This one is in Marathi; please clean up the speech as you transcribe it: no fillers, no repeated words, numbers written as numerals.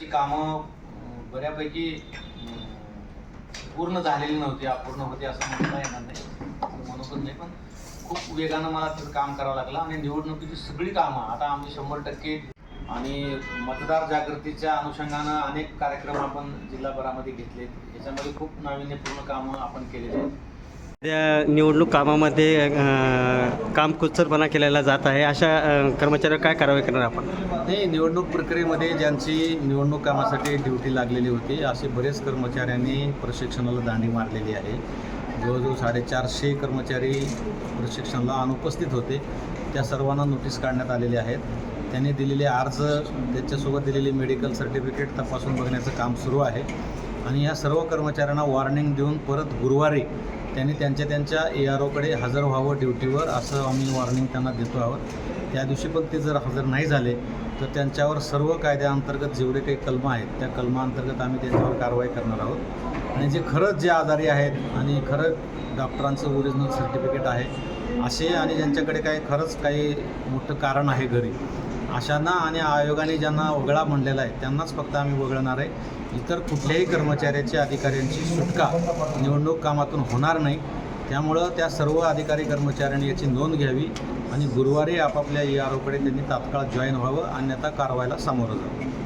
जी कामं बऱ्यापैकी पूर्ण झालेली नव्हती, अपूर्ण होती असं म्हणता येणार नाही, म्हणून नाही, पण खूप वेगानं मला तिथं काम करावं लागलं आणि निवडणुकीची सगळी कामं आता आमची 100% आणि मतदार जागृतीच्या अनुषंगानं अनेक कार्यक्रम आपण जिल्हाभरामध्ये घेतलेत. याच्यामध्ये खूप नाविन्यपूर्ण कामं आपण केलेली आहेत. त्या निवडणूक कामामध्ये काम कुचलपणा केलेला जात आहे. अशा कर्मचाऱ्यावर काय कारवाई करणार आपण? हे निवडणूक प्रक्रियेमध्ये ज्यांची निवडणूक कामासाठी ड्युटी लागलेली होती असे बरेच कर्मचाऱ्यांनी प्रशिक्षणाला दांडी मारलेली आहे. जवळजवळ 450 कर्मचारी प्रशिक्षणाला अनुपस्थित होते. त्या सर्वांना नोटीस काढण्यात आलेले आहेत. त्यांनी दिलेले अर्ज, त्याच्यासोबत दिलेली मेडिकल सर्टिफिकेट तपासून बघण्याचं काम सुरू आहे आणि या सर्व कर्मचाऱ्यांना वॉर्निंग देऊन परत गुरुवारी त्यांनी त्यांच्या AROकडे हजर व्हावं ड्युटीवर, असं आम्ही वॉर्निंग त्यांना देतो आहोत. त्या दिवशी पण ते जर हजर नाही झाले तर त्यांच्यावर सर्व कायद्याअंतर्गत जेवढे काही कलमं आहेत त्या कलमाअंतर्गत आम्ही त्यांच्यावर कारवाई करणार आहोत. आणि जे खरंच जे आजारी आहेत आणि खरंच डॉक्टरांचं ओरिजिनल सर्टिफिकेट आहे असे आणि ज्यांच्याकडे खरंच काही मोठं कारण आहे घरी, अशांना आणि आयोगाने ज्यांना वगळा म्हणलेला आहे त्यांनाच फक्त आम्ही वगळणार आहे. इतर कुठल्याही कर्मचाऱ्याची, अधिकाऱ्यांची सुटका निवडणूक कामातून होणार नाही. त्यामुळं त्या सर्व अधिकारी कर्मचाऱ्यांनी याची नोंद घ्यावी आणि गुरुवारी आपापल्या AROकडे त्यांनी तात्काळ जॉईन व्हावं, अन्यथा कारवाईला सामोरं जावं.